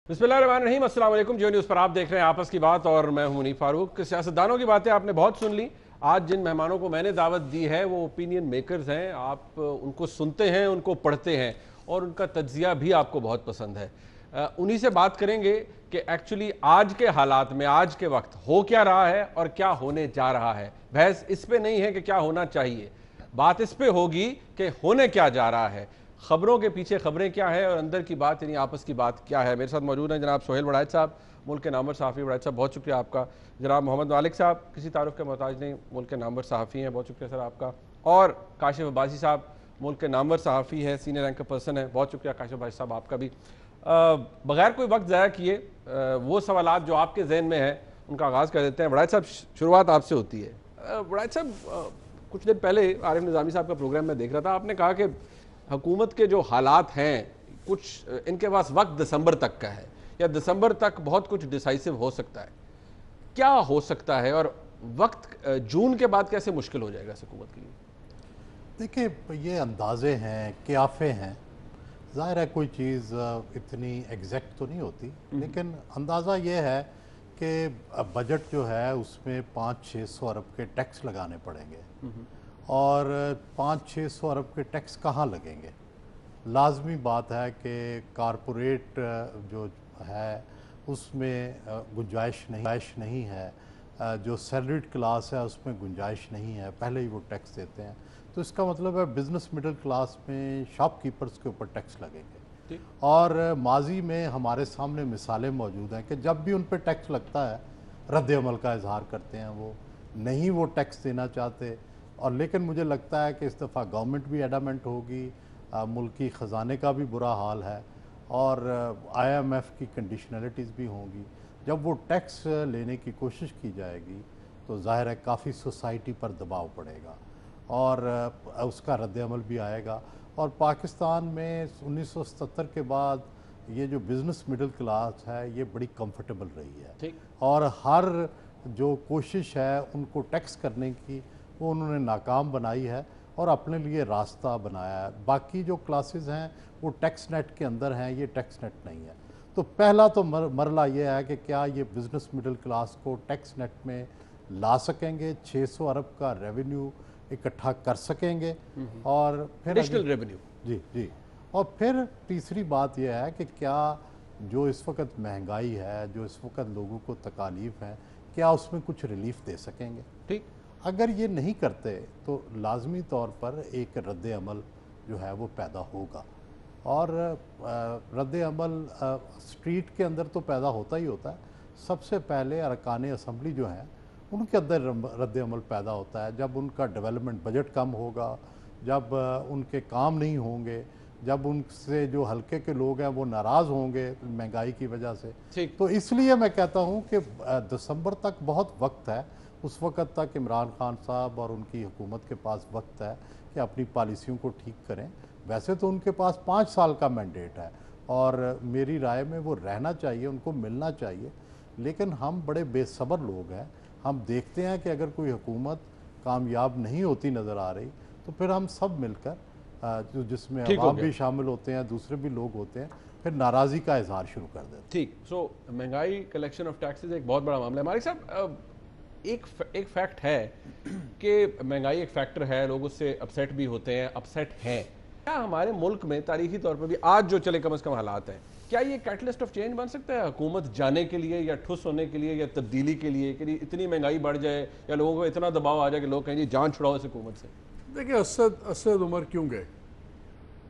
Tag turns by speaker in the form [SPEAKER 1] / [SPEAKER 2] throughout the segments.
[SPEAKER 1] बिस्मिल्लाहिर्रहमानिर्रहीम, अस्सलाम वालेकुम। जियो न्यूज़ पर आप देख रहे हैं आपस की बात और मैं हूं मुनीफ फारूक। सियासतदानों की बातें आपने बहुत सुन ली। आज जिन मेहमानों को मैंने दावत दी है वो ओपिनियन मेकर्स हैं। आप उनको सुनते हैं, उनको पढ़ते हैं और उनका तज्जिया भी आपको बहुत पसंद है। उन्हीं से बात करेंगे कि एक्चुअली आज के हालात में, आज के वक्त हो क्या रहा है और क्या होने जा रहा है। बहस इस पे नहीं है कि क्या होना चाहिए, बात इस पे होगी कि होने क्या जा रहा है, खबरों के पीछे खबरें क्या है और अंदर की बात यानी आपस की बात क्या है। मेरे साथ मौजूद हैं जनाब सोहेल वड़ाइच साहब, मुल्क के नामवर सहाफ़ी। वड़ाइच साहब बहुत शुक्रिया आपका। जनाब मोहम्मद मालिक साहब, किसी तारुफ के मोहताज नहीं, मुल्क के नामवर सहाफ़ी हैं, बहुत शुक्रिया सर आपका। और काशिफ अब्बासी साहब, मुल्क के नामवर सहाफ़ी है, सीनियर रैंक पर्सन है, बहुत शुक्रिया काशिफ अब्बासी साहब आपका भी। बगैर कोई वक्त ज़ाया किए वो सवालात जो आपके जहन में है उनका आगाज़ कर देते हैं। वड़ाइच साहब, शुरुआत आपसे होती है। वड़ाइच साहब, कुछ दिन पहले आरिफ निज़ामी साहब का प्रोग्राम मैं देख रहा था, आपने कहा कि हुकूमत के जो हालात हैं, कुछ इनके पास वक्त दिसंबर तक का है या दिसंबर तक बहुत कुछ डिसाइसिव हो सकता है। क्या हो सकता है और वक्त जून के बाद कैसे मुश्किल हो जाएगा इस हुकूमत के लिए?
[SPEAKER 2] देखिए, ये अंदाजे हैं, क्याफे हैं। ज़ाहिर है कोई चीज़ इतनी एग्जैक्ट तो नहीं होती, लेकिन अंदाज़ा ये है कि बजट जो है उसमें 500-600 अरब के टैक्स लगाने पड़ेंगे। और 500-600 अरब के टैक्स कहाँ लगेंगे? लाजमी बात है कि कारपोरेट जो है उसमें गुंजाइश नहीं है। जो सैलरीड क्लास है उसमें गुंजाइश नहीं है, पहले ही वो टैक्स देते हैं। तो इसका मतलब है बिज़नेस मिडिल क्लास में शॉपकीपर्स के ऊपर टैक्स लगेंगे। और माजी में हमारे सामने मिसालें मौजूद हैं कि जब भी उन पर टैक्स लगता है रद्द अमल का इजहार करते हैं, वो नहीं वो टैक्स देना चाहते। और लेकिन मुझे लगता है कि इस दफ़ा गवर्नमेंट भी एडामेंट होगी, मुल्की ख़जाने का भी बुरा हाल है और IMF की कंडीशनलिटीज़ भी होंगी। जब वो टैक्स लेने की कोशिश की जाएगी तो ज़ाहिर है काफ़ी सोसाइटी पर दबाव पड़ेगा और उसका रद्द-ए-अमल भी आएगा। और पाकिस्तान में 1977 के बाद ये जो बिज़नेस मिडिल क्लास है ये बड़ी कंफर्टेबल रही है और हर जो कोशिश है उनको टैक्स करने की वो उन्होंने नाकाम बनाई है और अपने लिए रास्ता बनाया है। बाकी जो क्लासेस हैं वो टैक्स नेट के अंदर हैं, ये टैक्स नेट नहीं है। तो पहला तो मरला ये है कि क्या ये बिज़नेस मिडिल क्लास को टैक्स नेट में ला सकेंगे, 600 अरब का रेवेन्यू इकट्ठा कर सकेंगे। और फिर
[SPEAKER 1] एडिशनल रेवेन्यू,
[SPEAKER 2] जी। और फिर तीसरी बात यह है कि क्या जो इस वक्त महंगाई है, जो इस वक्त लोगों को तकालीफ है, क्या उसमें कुछ रिलीफ दे सकेंगे?
[SPEAKER 1] ठीक।
[SPEAKER 2] अगर ये नहीं करते तो लाजमी तौर पर एक रद्द अमल जो है वो पैदा होगा। और रद्द अमल स्ट्रीट के अंदर तो पैदा होता ही होता है। सबसे पहले अरकान असम्बली जो हैं उनके अंदर रद्द अमल पैदा होता है जब उनका डेवलपमेंट बजट कम होगा, जब उनके काम नहीं होंगे, जब उनसे जो हल्के के लोग हैं वो नाराज़ होंगे महंगाई की वजह से। तो इसलिए मैं कहता हूँ कि दिसंबर तक बहुत वक्त है। उस वक्त तक इमरान खान साहब और उनकी हुकूमत के पास वक्त है कि अपनी पॉलिसियों को ठीक करें। वैसे तो उनके पास 5 साल का मैंडेट है और मेरी राय में वो रहना चाहिए, उनको मिलना चाहिए। लेकिन हम बड़े बेसब्र लोग हैं। हम देखते हैं कि अगर कोई हुकूमत कामयाब नहीं होती नज़र आ रही तो फिर हम सब मिलकर जो जिसमें अवाम भी शामिल होते हैं, दूसरे भी लोग होते हैं, फिर नाराज़गी का इजहार शुरू कर देते हैं।
[SPEAKER 1] ठीक। सो महंगाई, कलेक्शन ऑफ टैक्सेस एक बहुत बड़ा मामला है। मालिक साहब, एक फैक्ट है कि महंगाई एक फैक्टर है, लोग उससे अपसेट भी होते हैं, अपसेट हैं। क्या हमारे मुल्क में तारीखी तौर पर भी आज जो चले कम से कम हालात हैं, क्या ये कैटलिस्ट ऑफ चेंज बन सकता है हुकूमत जाने के लिए या ठुस होने के लिए या तब्दीली के लिए कि इतनी महंगाई बढ़ जाए या लोगों को इतना दबाव आ जाए कि लोग कहें जी जान छुड़ाओ इस हुकूमत से?
[SPEAKER 3] देखिए, असद उमर क्यों गए?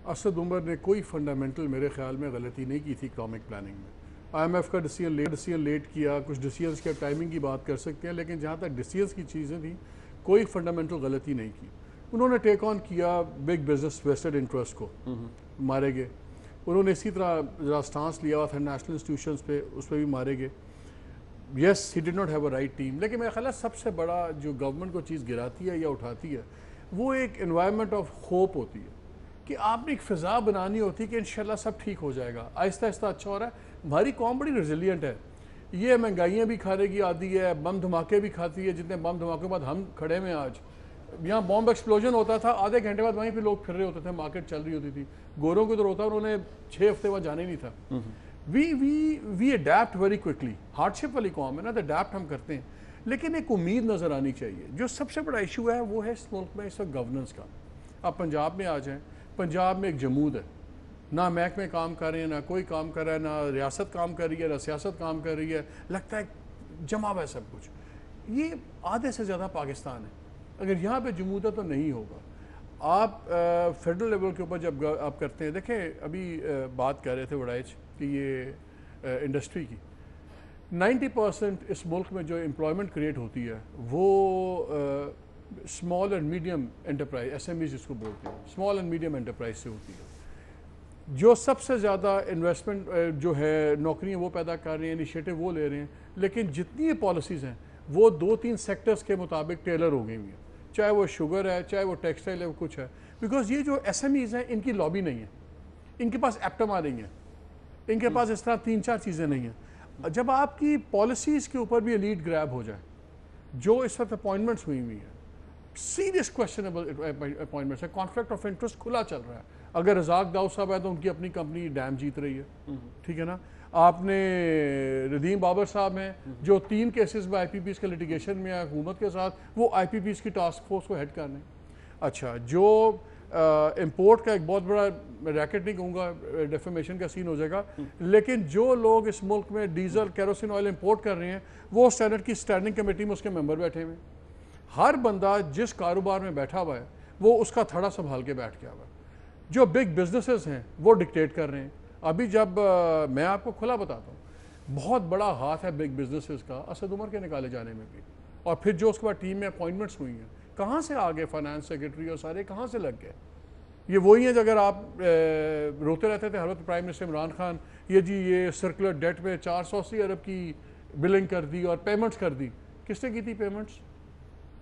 [SPEAKER 3] असद उमर ने कोई फंडामेंटल मेरे ख्याल में गलती नहीं की थी इकनॉमिक प्लानिंग में। IMF का डिसीजन लेट किया, कुछ डिसीजंस की टाइमिंग की बात कर सकते हैं, लेकिन जहाँ तक डिसीजंस की चीज़ें थी कोई फंडामेंटल गलती नहीं की। उन्होंने टेक ऑन किया बिग बिजनेस वेस्टेड इंटरेस्ट को, मारे गए। उन्होंने इसी तरह जरा स्टांस लिया हुआ था नेशनल इंस्टीट्यूशंस पे, उस पर भी मारे गए। Yes, he did not have a right team. लेकिन मेरा ख्याल है सबसे बड़ा जो गवर्नमेंट को चीज़ गिराती है या उठाती है वो एक एनवायरनमेंट ऑफ होप होती है कि आपने एक फ़िज़ा बनानी होती है कि इंशाल्लाह सब ठीक हो जाएगा, आहिस्ता आहिस्ता अच्छा हो रहा है। हमारी कौम बड़ी रेजिलियंट है। ये महंगाइयाँ भी खाने की आती है, बम धमाके भी खाती है। जितने बम धमाके के बाद हम खड़े में आज, यहाँ बॉम्ब एक्सप्लोजन होता था, आधे घंटे बाद वहीं पे लोग फिर रहे होते थे, मार्केट चल रही होती थी। गोरों को तो होता, उन्होंने 6 हफ्ते बाद जाना ही नहीं था। We adapt very quickly. Hardship वाली कौम है ना, तो अडेप्ट हम करते हैं, लेकिन एक उम्मीद नज़र आनी चाहिए। जो सबसे बड़ा इशू है वो है इस मुल्क में इस वक्त गवर्नेंस का। आप पंजाब में आ जाएं, पंजाब में एक जमूद है, ना महकमे काम कर रहे हैं, ना कोई काम कर रहा है, ना रियासत काम कर रही है, ना सियासत काम कर रही है, लगता है जमा हुआ है सब कुछ। ये आधे से ज़्यादा पाकिस्तान है। अगर यहाँ पे जमूद है तो नहीं होगा। आप फेडरल लेवल के ऊपर जब आप करते हैं, देखें अभी बात कर रहे थे वड़ाइच कि ये इंडस्ट्री की 90% इस मुल्क में जो एम्प्लॉयमेंट क्रिएट होती है वो small and medium enterprise, SME जिसको बोलते हैं, स्मॉल एंड मीडियम एंटरप्राइज से होती है। जो सबसे ज़्यादा इन्वेस्टमेंट जो है नौकरियाँ वो पैदा कर रहे हैं, इनिशिएटिव वो ले रहे हैं, लेकिन जितनी ये पॉलिसीज़ हैं वो 2-3 सेक्टर्स के मुताबिक टेलर हो गई हुई हैं, चाहे वो शुगर है, चाहे वो टेक्सटाइल है, वो कुछ है। बिकॉज ये जो SMEs हैं इनकी लॉबी नहीं है, इनके पास एप्टमा नहीं है, इनके पास इस तरह 3-4 चीज़ें नहीं हैं। जब आपकी पॉलिसीज़ के ऊपर भी लीड ग्रैब हो जाए, जो इस वक्त अपॉइंटमेंट्स हुई हुई हैं, सीरियस क्वेश्चनेबल अपॉइंटमेंट्स है, कॉन्फ्लिक्ट ऑफ इंटरेस्ट खुला चल रहा है। अगर रज़ाक दाऊद साहब है तो उनकी अपनी कंपनी डैम जीत रही है, ठीक है ना। आपने रदीम बाबर साहब हैं जो 3 केसेस में IPPs के लिटिगेशन में है हुकूमत के साथ, वो IPPs की टास्क फोर्स को हेड करने। अच्छा, जो इंपोर्ट का एक बहुत बड़ा, रैकेट नहीं कहूँगा, डेफेमेशन का सीन हो जाएगा, लेकिन जो लोग इस मुल्क में डीजल केरोसिन ऑयल इंपोर्ट कर रहे हैं वो सेनेट की स्टैंडिंग कमेटी में उसके मेंबर बैठे हुए। हर बंदा जिस कारोबार में बैठा हुआ है वो उसका थड़ा संभाल के बैठ गया हुआ है। जो बिग बिजनेसेस हैं वो डिक्टेट कर रहे हैं। अभी जब मैं आपको खुला बताता हूँ, बहुत बड़ा हाथ है बिग बिजनेसेस का असद उमर के निकाले जाने में भी, और फिर जो उसके बाद टीम में अपॉइंटमेंट्स हुई हैं, कहाँ से आ गए फाइनेंस सेक्रेटरी और सारे कहाँ से लग गए? ये वही है जो अगर आप रोते रहते थे हर वक्त प्राइम मिनिस्टर इमरान खान, ये जी ये सर्कुलर डेट में 480 अरब की बिलिंग कर दी और पेमेंट्स कर दी। किसने की थी पेमेंट्स?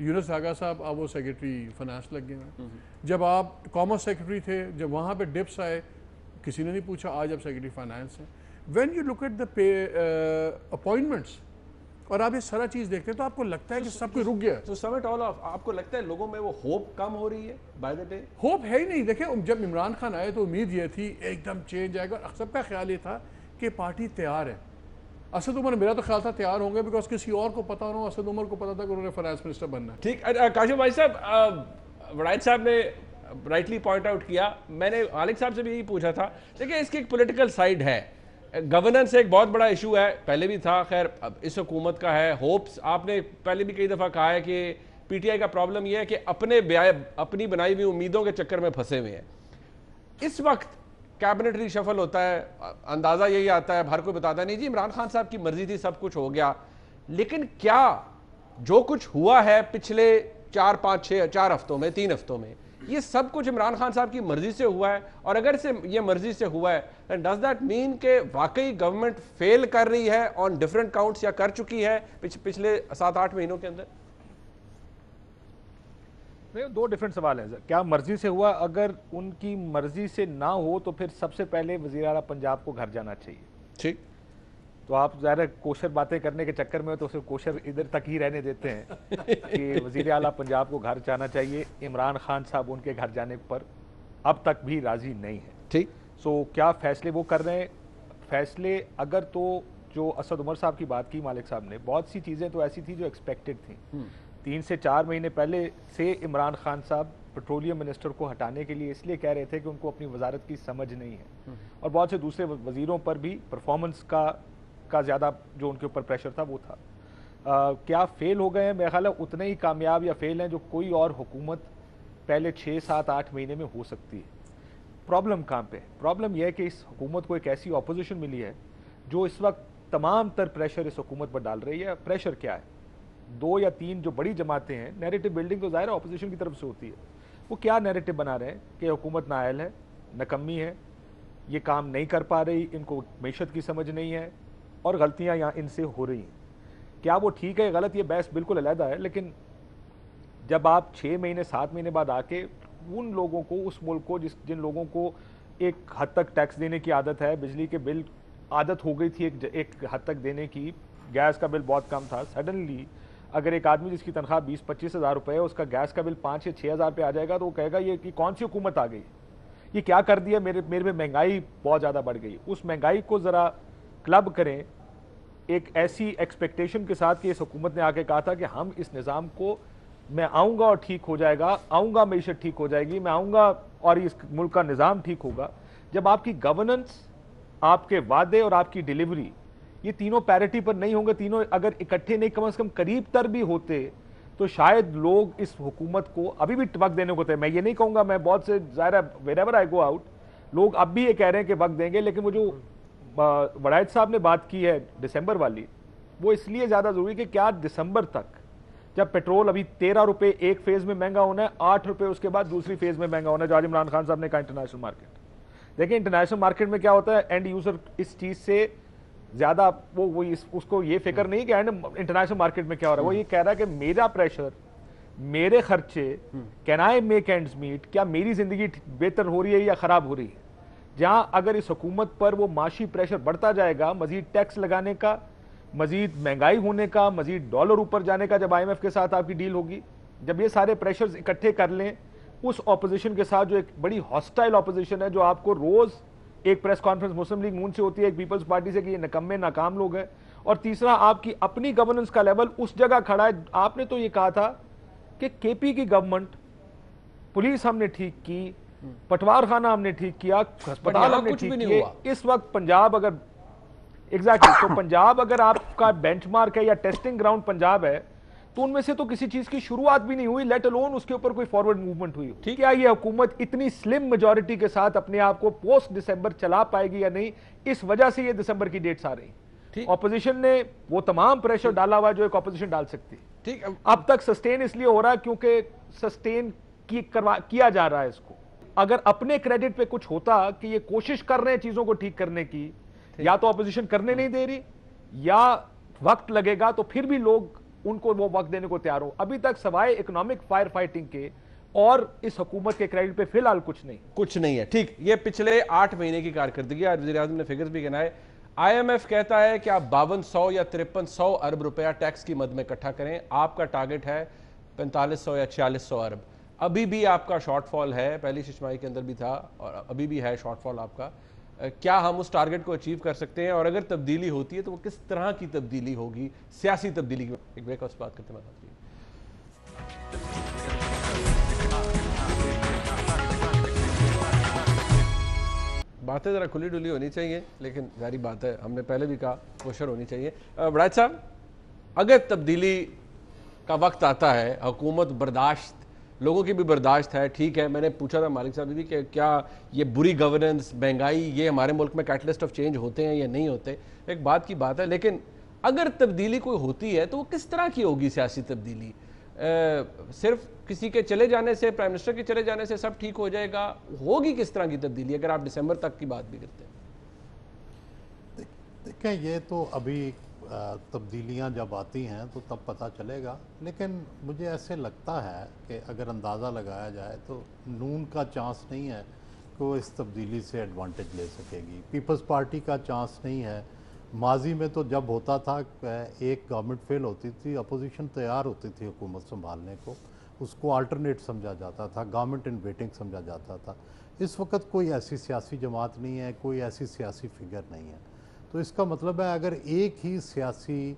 [SPEAKER 3] यूनुस आगा साहब, अब वो सेक्रेटरी फाइनेंस लग गए। जब आप कॉमर्स सेक्रेटरी थे, जब वहाँ पे डिप्स आए, किसी ने नहीं पूछा, आज अब सेक्रेटरी फाइनेंस है। When you look at the pay appointments और आप ये सारा चीज़ देखते हैं तो आपको लगता है कि सब कुछ रुक गया है।
[SPEAKER 1] तो समिट ऑल ऑफ, आपको लगता है लोगों में वो होप कम हो रही है बाय द डे?
[SPEAKER 3] होप है ही नहीं। देखिए जब इमरान खान आए तो उम्मीद ये थी एकदम चेंज आएगा, और सबका ख्याल ये था कि पार्टी तैयार है। असद उमर, मेरा तो ख्याल था तैयार होंगे, बिकॉज किसी और को पता ना हो, असद उमर को पता था कि उन्होंने फाइनेंस मिनिस्टर बनना है।
[SPEAKER 1] ठीक। काशिफ भाई साहब, वड़ाइच साहब ने राइटली पॉइंट आउट किया, मैंने मालिक साहब से भी यही पूछा था। देखिए इसकी एक पॉलिटिकल साइड है, गवर्नेंस एक बहुत बड़ा इशू है, पहले भी था, खैर अब इस हुकूमत का है। होप्स, आपने पहले भी कई दफ़ा कहा है कि PTI का प्रॉब्लम यह है कि अपनी बनाई हुई उम्मीदों के चक्कर में फंसे हुए हैं। इस वक्त कैबिनेट रिशफल होता है, अंदाज़ा यही आता है, हर कोई बताता है नहीं जी इमरान खान साहब की मर्जी थी, सब कुछ हो गया। लेकिन क्या जो कुछ हुआ है पिछले 4 हफ्तों में, 3 हफ्तों में, ये सब कुछ इमरान खान साहब की मर्जी से हुआ है? और अगर से ये मर्जी से हुआ है, then does that mean कि वाकई गवर्नमेंट फेल कर रही है ऑन डिफरेंट काउंट्स, या कर चुकी है पिछले 7-8 महीनों के अंदर?
[SPEAKER 4] नहीं, 2 डिफरेंट सवाल हैं। क्या मर्जी से हुआ? अगर उनकी मर्जी से ना हो तो फिर सबसे पहले वज़ीर आला पंजाब को घर जाना चाहिए।
[SPEAKER 1] ठीक।
[SPEAKER 4] तो आप ज़्यादा कोशर बातें करने के चक्कर में तो सिर्फ कोशर इधर तक ही रहने देते हैं कि वज़ीर आला पंजाब को घर जाना चाहिए। इमरान खान साहब उनके घर जाने पर अब तक भी राज़ी नहीं है।
[SPEAKER 1] ठीक।
[SPEAKER 4] सो क्या फ़ैसले वो कर रहे हैं? फ़ैसले अगर तो जो असद उमर साहब की बात की मालिक साहब ने, बहुत सी चीज़ें तो ऐसी थी जो एक्सपेक्टेड थी। 3 से 4 महीने पहले से इमरान खान साहब पेट्रोलियम मिनिस्टर को हटाने के लिए इसलिए कह रहे थे कि उनको अपनी वजारत की समझ नहीं है, और बहुत से दूसरे वज़ीरों पर भी परफॉर्मेंस का ज़्यादा जो उनके ऊपर प्रेशर था वो था। क्या फेल हो गए हैं? मेरा ख्याल है उतने ही कामयाब या फेल हैं जो कोई और हुकूमत पहले 6-7-8 महीने में हो सकती है। प्रॉब्लम कहाँ पे? प्रॉब्लम यह है कि इस हुकूमत को एक ऐसी ऑपोजिशन मिली है जो इस वक्त तमाम तर प्रेशर इस हुकूमत पर डाल रही है। प्रेशर क्या है? 2 या 3 जो बड़ी जमातें हैं, नैरेटिव बिल्डिंग तो ज़ाहिर ऑपोजिशन की तरफ से होती है, वो क्या नैरेटिव बना रहे हैं कि हुकूमत नाअहल है, नकम्मी है, ये काम नहीं कर पा रही, इनको मैशत की समझ नहीं है और गलतियां यहाँ इनसे हो रही हैं। क्या वो ठीक है गलत, ये बहस बिल्कुल अलहदा है, लेकिन जब आप 6 महीने 7 महीने बाद आके उन लोगों को, उस मुल्क को जिन लोगों को एक हद तक टैक्स देने की आदत है, बिजली के बिल आदत हो गई थी एक हद तक देने की, गैस का बिल बहुत कम था, सडनली अगर एक आदमी जिसकी तनख्वाह 20-25 हज़ार रुपये है, उसका गैस का बिल 5 या 6 हज़ार पे आ जाएगा तो वो कहेगा ये कि कौन सी हुकूमत आ गई, ये क्या कर दिया, मेरे में महंगाई बहुत ज़्यादा बढ़ गई। उस महंगाई को ज़रा क्लब करें एक ऐसी एक्सपेक्टेशन के साथ कि इस हुकूमत ने आके कहा था कि हम इस निज़ाम को, मैं आऊँगा और ठीक हो जाएगा, आऊँगा मीशत ठीक हो जाएगी, मैं आऊँगा और इस मुल्क का निज़ाम ठीक होगा। जब आपकी गवर्नेंस, आपके वादे और आपकी डिलीवरी ये तीनों पैरिटी पर नहीं होंगे, तीनों अगर इकट्ठे नहीं कम से कम करीब तर भी होते, तो शायद लोग इस हुकूमत को अभी भी वक्त देने को थे। मैं ये नहीं कहूँगा, मैं बहुत से ज़ाहिर वेरेवर आई गो आउट, लोग अब भी ये कह रहे हैं कि वक्त देंगे, लेकिन वो जो वड़ायत साहब ने बात की है दिसंबर वाली, वो इसलिए ज़्यादा ज़रूरी कि क्या दिसंबर तक, जब पेट्रोल अभी 13 रुपये एक फेज़ में महंगा होना है, 8 रुपये उसके बाद दूसरी फेज़ में महंगा होना है, जो आज इमरान खान साहब ने कहा इंटरनेशनल मार्केट। देखिए इंटरनेशनल मार्केट में क्या होता है, एंड यूज़र इस चीज़ से ज़्यादा उसको ये फिक्र नहीं कि एंड इंटरनेशनल मार्केट में क्या हो रहा है, वो ये कह रहा है कि मेरा प्रेशर, मेरे खर्चे, can I make ends meet, क्या मेरी ज़िंदगी बेहतर हो रही है या ख़राब हो रही है। जहां अगर इस हुकूमत पर वो माशी प्रेशर बढ़ता जाएगा, मजीद टैक्स लगाने का, मजीद महंगाई होने का, मजीद डॉलर ऊपर जाने का, जब IMF के साथ आपकी डील होगी, जब ये सारे प्रेशर्स इकट्ठे कर लें उस ऑपोजिशन के साथ, जो एक बड़ी हॉस्टाइल ऑपोजिशन है, जो आपको रोज़ एक प्रेस कॉन्फ्रेंस मुस्लिम लीग नून से होती है, एक पीपल्स पार्टी से कि ये निकम्मे नाकाम लोग हैं, और तीसरा आपकी अपनी गवर्नेंस का लेवल उस जगह खड़ा है। आपने तो ये कहा था कि KP की गवर्नमेंट, पुलिस हमने ठीक की, पटवार खाना हमने ठीक किया, अस्पताल हमने ठीक किए। इस वक्त पंजाब अगर तो पंजाब अगर आपका बेंचमार्क है या टेस्टिंग ग्राउंड पंजाब है, तो उनमें से तो किसी चीज की शुरुआत भी नहीं हुई, लेट अलोन उसके ऊपर कोई फॉरवर्ड मूवमेंट हुई। ठीक है, ये हुकूमत इतनी स्लिम मेजॉरिटी के साथ अपने आप को पोस्ट दिसंबर चला पाएगी या नहीं, इस वजह से ये दिसंबर की डेट्स आ रही। ऑपोजिशन ने वो तमाम प्रेशर डाला हुआ जो एक ऑपोजिशन डाल सकती है। ठीक, अब तक सस्टेन इसलिए हो रहा है क्योंकि सस्टेन किया जा रहा है इसको। अगर अपने क्रेडिट पे कुछ होता कि ये कोशिश कर रहे हैं चीजों को ठीक करने की, या तो ऑपोजिशन करने नहीं दे रही या वक्त लगेगा, तो फिर भी लोग उनको वो वक्त देने को तैयार हो। अभी तक सवाए इकोनॉमिक फायर फाइटिंग के और इस हुकूमत के क्रेडिट पे फिलहाल कुछ नहीं है।
[SPEAKER 1] ठीक, ये पिछले 8 महीने की कारकर्दगी, आज वज़ीर आज़म ने फिगर्स भी गिनाए। IMF कहता है कि आप 5200 या 5300 अरब रुपया टैक्स की मद में इकट्ठा करें, आपका टारगेट है 4500 या 4600 अरब। अभी भी आपका शॉर्टफॉल है, पहली छमाही के अंदर भी था और अभी भी है शॉर्टफॉल आपका। क्या हम उस टारगेट को अचीव कर सकते हैं, और अगर तब्दीली होती है तो वो किस तरह की तब्दीली होगी, सियासी तब्दीली की? एक ब्रेक उस बात करते हैं। बातें ज़रा खुली डुली होनी चाहिए, लेकिन जारी बात है, हमने पहले भी कहा कोशर होनी चाहिए। वड़ायत साहब, अगर तब्दीली का वक्त आता है, हुकूमत बर्दाश्त, लोगों की भी बर्दाश्त है, ठीक है। मैंने पूछा था मालिक साहब भी कि क्या ये बुरी गवर्नेंस, महंगाई, ये हमारे मुल्क में कैटलिस्ट ऑफ चेंज होते हैं या नहीं होते, एक बात की बात है, लेकिन अगर तब्दीली कोई होती है तो वो किस तरह की होगी सियासी तब्दीली? सिर्फ किसी के चले जाने से, प्राइम मिनिस्टर के चले जाने से सब ठीक हो जाएगा? होगी किस तरह की तब्दीली अगर आप दिसंबर तक की बात भी करते हैं?
[SPEAKER 2] देखें, ये तो अभी तब्दीलियां जब आती हैं तो तब पता चलेगा, लेकिन मुझे ऐसे लगता है कि अगर अंदाज़ा लगाया जाए तो नून का चांस नहीं है कि वो इस तब्दीली से एडवांटेज ले सकेगी। पीपल्स पार्टी का चांस नहीं है। माजी में तो जब होता था, एक गवर्नमेंट फेल होती थी, अपोजिशन तैयार होती थी हुकूमत संभालने को, उसको अल्टरनेट समझा जाता था, गवर्नमेंट इन वेटिंग समझा जाता था। इस वक्त कोई ऐसी सियासी जमात नहीं है, कोई ऐसी सियासी फिगर नहीं है। तो इसका मतलब है अगर एक ही सियासी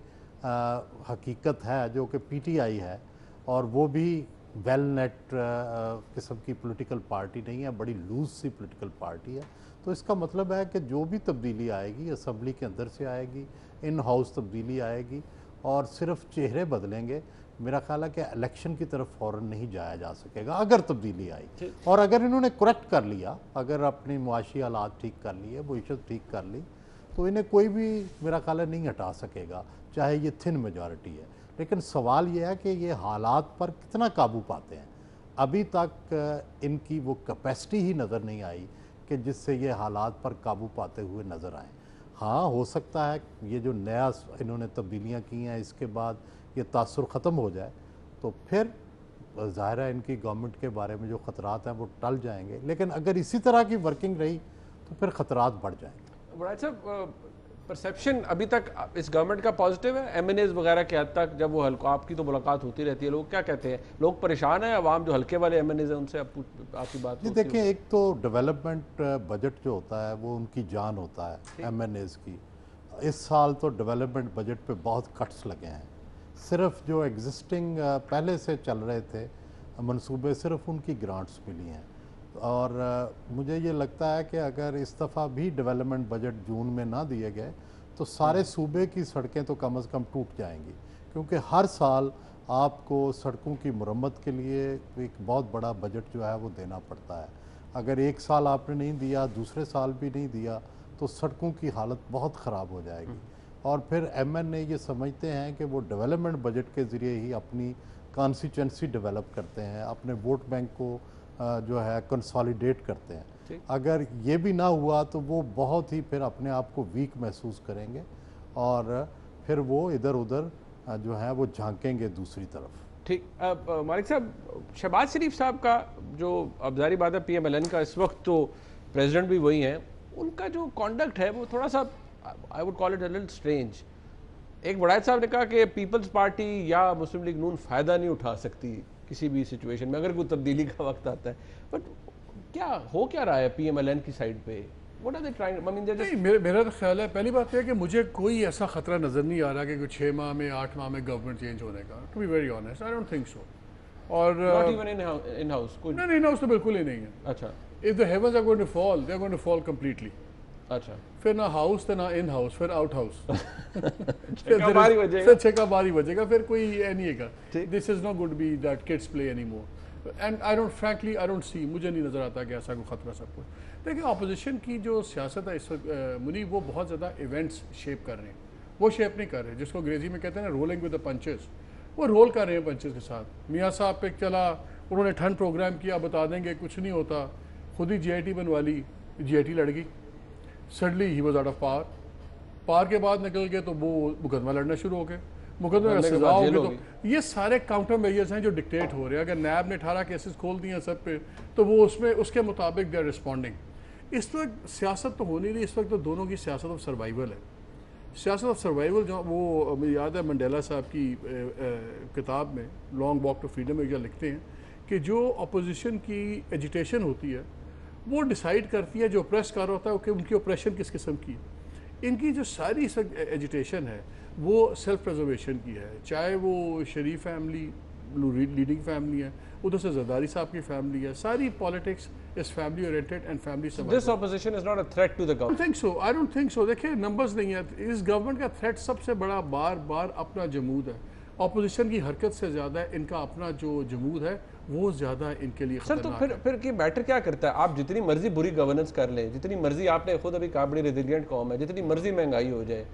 [SPEAKER 2] हकीकत है जो कि PTI है, और वो भी वेल नेट किस्म की पॉलिटिकल पार्टी नहीं है, बड़ी लूज सी पॉलिटिकल पार्टी है, तो इसका मतलब है कि जो भी तब्दीली आएगी असम्बली के अंदर से आएगी, इन हाउस तब्दीली आएगी, और सिर्फ चेहरे बदलेंगे। मेरा ख्याल है कि इलेक्शन की तरफ फ़ौरन नहीं जाया जा सकेगा अगर तब्दीली आई। और अगर इन्होंने करेक्ट कर लिया, अगर अपनी मुआशी हालात ठीक कर लिए, मुईशत ठीक कर ली, तो इन्हें कोई भी मेरा ख्याल है नहीं हटा सकेगा, चाहे ये थिन मेजॉरिटी है। लेकिन सवाल ये है कि ये हालात पर कितना काबू पाते हैं। अभी तक इनकी वो कैपेसिटी ही नज़र नहीं आई कि जिससे ये हालात पर काबू पाते हुए नज़र आए। हाँ, हो सकता है ये जो नया इन्होंने तब्दीलियाँ की हैं, इसके बाद ये तासुर ख़त्म हो जाए, तो फिर ज़ाहिर है इनकी गवर्नमेंट के बारे में जो ख़तरात हैं वो टल जाएंगे। लेकिन अगर इसी तरह की वर्किंग रही तो फिर ख़तरात बढ़ जाएंगे।
[SPEAKER 1] वड़ायत साहब, परसेप्शन अभी तक इस गवर्नमेंट का पॉजिटिव है? MNAs वगैरह के हद तक जब वो हल्का, आपकी तो मुलाकात होती रहती है, लोग क्या कहते हैं? लोग परेशान हैं, अवाम जो हल्के वाले MNAs हैं उनसे आपकी बात?
[SPEAKER 2] जी देखिए, एक तो डेवलपमेंट बजट जो होता है वो उनकी जान होता है MNAs की। इस साल तो डेवलपमेंट बजट पे बहुत कट्स लगे हैं। सिर्फ जो एग्जिस्टिंग पहले से चल रहे थे मंसूबे, सिर्फ उनकी ग्रांट्स मिली हैं। और मुझे ये लगता है कि अगर इस दफ़ा भी डेवलपमेंट बजट जून में ना दिए गए तो सारे सूबे की सड़कें तो कम से कम टूट जाएंगी, क्योंकि हर साल आपको सड़कों की मुरम्मत के लिए एक बहुत बड़ा बजट जो है वो देना पड़ता है। अगर एक साल आपने नहीं दिया, दूसरे साल भी नहीं दिया, तो सड़कों की हालत बहुत ख़राब हो जाएगी। और फिर MN ये समझते हैं कि वो डेवलपमेंट बजट के ज़रिए ही अपनी कॉन्स्टिट्यूंसी डेवलप करते हैं, अपने वोट बैंक को जो है कंसोलिडेट करते हैं। अगर ये भी ना हुआ तो वो बहुत ही फिर अपने आप को वीक महसूस करेंगे और फिर वो इधर उधर जो है वो झांकेंगे दूसरी तरफ।
[SPEAKER 1] ठीक। मालिक साहब, शहबाज शरीफ साहब का जो अब जारी बात है PMLN का इस वक्त तो प्रेसिडेंट भी वही हैं, उनका जो कॉन्डक्ट है वो थोड़ा सा I would call it a little strange. एक वड़ायत साहब ने कहा कि पीपल्स पार्टी या मुस्लिम लीग नून फ़ायदा नहीं उठा सकती किसी भी सिचुएशन में अगर कोई तब्दीली का वक्त आता है। बट क्या हो क्या रहा है PMLN की साइड पे? What are they trying? I mean,
[SPEAKER 3] नहीं, मेरा तो ख्याल है, पहली बात यह है कि मुझे कोई ऐसा खतरा नज़र नहीं आ रहा कि कुछ 6 माह में 8 माह में गवर्नमेंट चेंज होने का। To be very honest, I don't think so. और
[SPEAKER 1] not even in house
[SPEAKER 3] नहीं, इन हाउस तो बिल्कुल ही नहीं है।
[SPEAKER 1] अच्छा।
[SPEAKER 3] If the heavens are going to fall, they are going to fall completely.
[SPEAKER 1] अच्छा।
[SPEAKER 3] फिर ना हाउस तो ना इन हाउस, फिर आउट हाउस।
[SPEAKER 1] बजेगा।
[SPEAKER 3] छक्का बारी बजेगा, फिर कोई नहीं है। This is not good be that kids play any more. And I don't see, मुझे नहीं नज़र आता कि ऐसा कोई खतरा सब कुछ। देखिए, अपोजिशन की जो सियासत है इस वक्त मुनी, वो बहुत ज़्यादा इवेंट्स शेप कर रहे हैं। वो शेप नहीं कर रहे जिसको अंग्रेजी में कहते हैं ना रोलिंग विद द पंचेस। वो रोल कर रहे हैं पंचेस के साथ। मियाँ साहब पे चला, उन्होंने ठंड प्रोग्राम किया, बता देंगे कुछ नहीं होता, खुद ही GIT बनवा ली, GIT लड़ गई। Suddenly he was out of power के बाद निकल गए तो वो मुकदमा लड़ना शुरू हो गए, मुकदमे में सजा हो गई। तो ये सारे काउंटर मेजर्स हैं जो डिक्टेट हो रहे हैं। अगर नैब ने 18 केसेस खोल दिए हैं सब पे, तो वो उसमें उसके मुताबिक दे आर रिस्पॉन्डिंग। इस वक्त सियासत तो हो नहीं रही, इस वक्त तो दोनों की सियासत ऑफ सर्वाइवल है। सियासत ऑफ सर्वाइवल जो वो मुझे याद है मंडेला साहब की किताब में लॉन्ग वॉक टू फ्रीडम में लिखते हैं कि जो अपोजिशन की एजिटेशन होती है वो डिसाइड करती है जो ऑप्रेस कर रहा होता है कि उनकी ऑपरेशन किस किस्म की है। इनकी जो सारी एजिटेशन है वो सेल्फ प्रिजर्वेशन की है, चाहे वो शरीफ फैमिली लीडिंग फैमिली है, उधर से जरदारी साहब की फैमिली है, सारी politics is family oriented and family survival.
[SPEAKER 1] This opposition is not a threat to the government.
[SPEAKER 3] I don't think so. देखिए, नंबर्स नहीं है, इस गवर्नमेंट का थ्रेट सबसे बड़ा बार बार अपना जमूद है। ऑपोजिशन की हरकत से ज़्यादा इनका अपना जो जमूद है वो ज़्यादा इनके लिए
[SPEAKER 1] सर। तो फिर की मैटर क्या करता है? आप जितनी मर्जी बुरी गवर्नेंस कर लें, जितनी मर्जी, आपने खुद अभी कहा बड़ी रेजिलिएंट कौम है, जितनी मर्जी महंगाई हो जाए,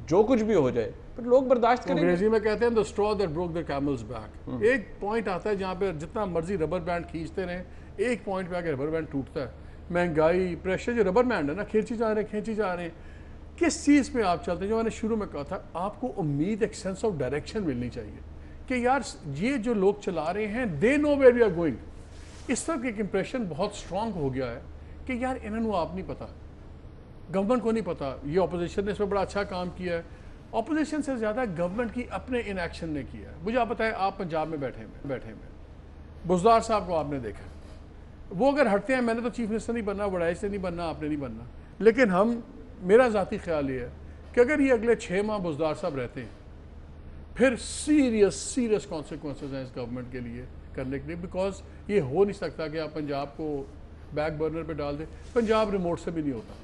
[SPEAKER 1] जो कुछ भी हो जाए, पर लोग बर्दाश्त करेंगे।
[SPEAKER 3] अंग्रेजी में कहते हैं the straw that broke the camel's back. एक पॉइंट आता है जहाँ पे जितना मर्जी रबर बैंड खींचते रहें, एक पॉइंट पे आके रबर बैंड टूटता है। महंगाई, प्रेशर, जो रबर बैंड है ना, खींची जा रहे हैं। किस चीज़ पे आप चलते हैं? जो मैंने शुरू में कहा था, आपको उम्मीद, एक सेंस ऑफ डायरेक्शन मिलनी चाहिए कि यार ये जो लोग चला रहे हैं they know where we are going. इस तरह एक इंप्रेशन बहुत स्ट्रांग हो गया है कि यार इन्होंने आप नहीं पता, गवर्नमेंट को नहीं पता। ये ऑपोजिशन ने इसमें बड़ा अच्छा काम किया है। ऑपोजिशन से ज़्यादा गवर्नमेंट की अपने इनएक्शन ने किया है। मुझे आप बताएं, आप पंजाब में बैठे हुए बुज़दार साहब को आपने देखा, वो अगर हटते हैं, मैंने तो चीफ मिनिस्टर नहीं बनना, वड़ाई से नहीं बनना, आपने नहीं बनना, लेकिन मेरा ज़ाती ख्याल ये है कि अगर ये अगले 6 माह बुज़दार साहब रहते हैं, फिर सीरियस कॉन्सिक्वेंसेज हैं इस गवर्नमेंट के लिए करने के लिए। बिकॉज ये हो नहीं सकता कि आप पंजाब को बैक बर्नर पे डाल दें। पंजाब रिमोट से भी नहीं होता,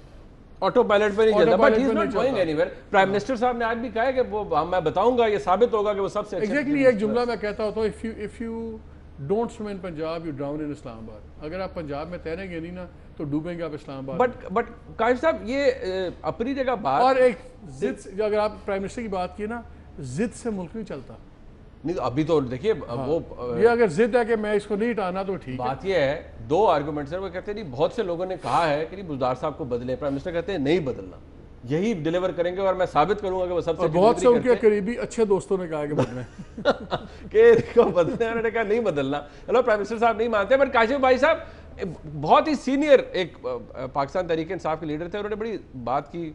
[SPEAKER 1] ऑटो पायलट पे नहीं चलता, but he is not going anywhere. Prime minister साहब ने आज भी कहा है कि वो मैं बताऊंगा, ये साबित होगा कि वो सबसे
[SPEAKER 3] एग्जैक्टली एक जुमला मैं कहता होता हूँ, if you don't swim in Punjab you drown in Islamabad. अगर आप पंजाब में तैरेंगे नहीं ना तो डूबेंगे आप इस्लामाबाद।
[SPEAKER 1] बट काशिफ साहब, ये अपनी जगह बात,
[SPEAKER 3] और एक जिद, अगर आप प्राइम मिनिस्टर की बात की ना, जिद से मुल्क नहीं चलता।
[SPEAKER 1] नहीं, अभी तो देखिए वो
[SPEAKER 3] ये अगर जिद है कि मैं इसको नहीं हटाना तो ठीक है।
[SPEAKER 1] बात ये है, 2 आर्गुमेंट्स है। वो कहते हैं नहीं, बहुत से लोगों ने कहा है कि बुज़दार साहब को बदले, प्राइम मिनिस्टर कहते हैं नहीं बदलना, यही डिलीवर करेंगे और मैं साबित करूंगा कि वो सबसे
[SPEAKER 3] बहुत से उनके करीबी अच्छे दोस्तों ने कहा कि बदलना
[SPEAKER 1] कि इसको बदलना, उन्होंने कहा नहीं बदलना। चलो, प्राइम मिनिस्टर साहब नहीं मानते, पर काशिफ भाई साहब बहुत ही सीनियर एक पाकिस्तान तहरीक इंसाफ के लीडर थे, उन्होंने बड़ी बात की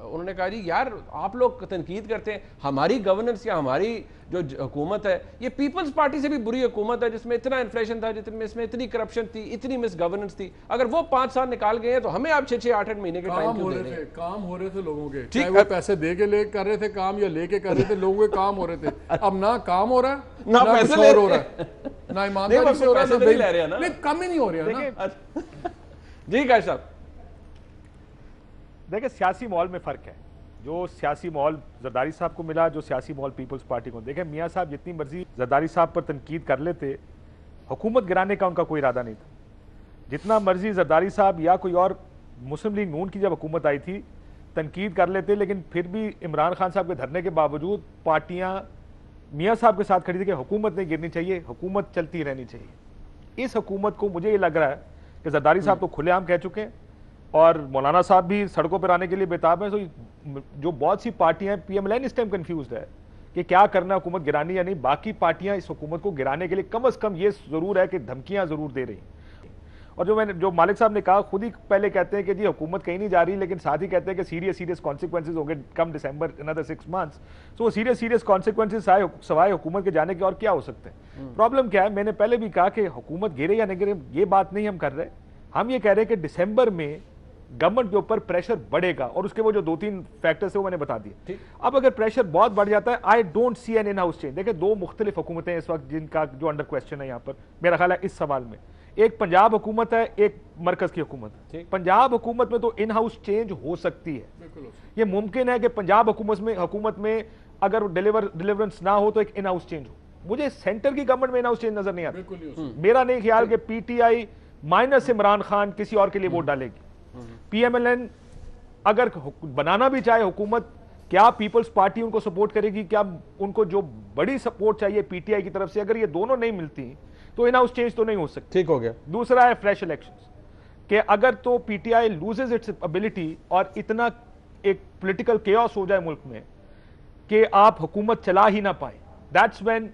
[SPEAKER 1] उन्होंने कहा जी यार आप लोग तनकीद करते हैं, हमारी गवर्नेंस या हमारी जो हुकूमत है ये पीपल्स पार्टी से भी बुरी हुकूमत है जिसमें इतना इन्फ्लेशन था, जिसमें इसमें इतनी करप्शन थी, इतनी मिस गवर्नेंस थी। अगर वो 5 साल निकाल गए हैं तो हमें आप 6-6, 8-8 महीने के टाइम क्यों दे रहे हैं?
[SPEAKER 3] काम हो रहे थे लोगों के, चाहे वो पैसे दे के ले कर रहे थे काम या लेके कर रहे थे, लोगों के काम हो रहे थे। अब ना काम हो रहा है
[SPEAKER 1] ना पैसे ले
[SPEAKER 3] हो रहा है, ना ईमानदारी से हो रहा है,
[SPEAKER 1] नहीं ले रहे हैं ना,
[SPEAKER 3] कम ही नहीं हो रहा है ना।
[SPEAKER 1] जी काश साहब,
[SPEAKER 4] देखिए सियासी माहौल में फ़र्क है। जो सियासी माहौल जरदारी साहब को मिला, जो सियासी माहौल पीपल्स पार्टी को। देखें मियाँ साहब जितनी मर्जी जरदारी साहब पर तनकीद कर लेते, हुकूमत गिराने का उनका कोई इरादा नहीं था। जितना मर्जी जरदारी साहब या कोई और मुस्लिम लीग नून की जब हुकूमत आई थी तनकीद कर लेते, लेकिन फिर भी इमरान खान साहब के धरने के बावजूद पार्टियाँ मियाँ साहब के साथ खड़ी थी कि हुकूमत नहीं गिरनी चाहिए, हुकूमत चलती रहनी चाहिए। इस हुकूमत को मुझे ये लग रहा है कि जरदारी साहब तो खुलेआम कह चुके हैं और मौलाना साहब भी सड़कों पर आने के लिए बेताब है। तो जो बहुत सी पार्टियां, पीएमएलएन इस टाइम कंफ्यूज्ड है कि क्या करना, हुकूमत गिरानी या नहीं। बाकी पार्टियां इस हुकूमत को गिराने के लिए कम से कम ये जरूर है कि धमकियां जरूर दे रही। और जो मालिक साहब ने कहा, खुद ही पहले कहते हैं कि जी हुकूमत कहीं नहीं जा रही, लेकिन साथ ही कहते हैं कि सीरियस कॉन्सिक्वेंसेज होंगे कम दिसंबर, अनदर 6 months। तो सीरियस कॉन्सिक्वेंसेज सवाए हुकूमत के जाने के और क्या हो सकते हैं। प्रॉब्लम क्या है, मैंने पहले भी कहा कि हुकूमत गिरे या नहीं गिरे ये बात नहीं हम कर रहे। हम ये कह रहे हैं कि दिसंबर में गवर्नमेंट के ऊपर प्रेशर बढ़ेगा और उसके वो जो 2-3 फैक्टर्स है वो मैंने बता दिए। अब अगर प्रेशर बहुत बढ़ जाता है, I don't see an in house change. देखिए 2 मुख्तलिफ हुकूमतें इस वक्त जिनका जो अंडर क्वेश्चन है यहाँ पर, मेरा ख्याल है इस सवाल में, एक पंजाब हुकूमत है, एक मरकज की हुकूमत है। पंजाब हुकूमत में तो इन हाउस चेंज हो सकती है, ये मुमकिन है कि पंजाब हुकूमत में अगर डिलीवरेंस ना हो तो एक इन हाउस चेंज हो। मुझे सेंटर की गवर्नमेंट में इन हाउस चेंज नजर नहीं आता। मेरा नहीं ख्याल कि पीटीआई माइनस इमरान खान किसी और के लिए वोट डालेगी। पीएमएलएन अगर बनाना भी चाहे हुकूमत, क्या पीपल्स पार्टी उनको सपोर्ट करेगी? क्या उनको जो बड़ी सपोर्ट चाहिए पीटीआई की तरफ से, अगर ये दोनों नहीं मिलती तो इन हाउस चेंज तो नहीं हो सकती।
[SPEAKER 1] ठीक हो गया।
[SPEAKER 4] दूसरा है फ्रेश इलेक्शंस, कि अगर तो पीटीआई लूजेस इट्स एबिलिटी और इतना एक पॉलिटिकल केओस हो जाए मुल्क में कि आप हुकूमत चला ही ना पाए, that's when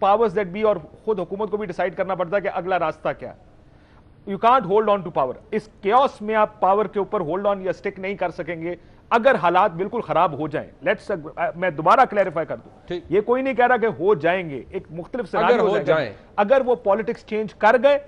[SPEAKER 4] powers that be, और खुद हुकूमत को भी डिसाइड करना पड़ता है कि अगला रास्ता क्या है। You can't hold on to power. इस केओस में आप पावर के ऊपर होल्ड ऑन या स्टिक नहीं कर सकेंगे अगर हालात बिल्कुल खराब हो जाएं। लेट्स मैं दोबारा क्लैरिफाई कर दूं, ये कोई नहीं कह रहा कि हो जाएंगे, एक मुख्तलिफ सिनेरियो हो जाए। अगर वो पॉलिटिक्स चेंज कर गए,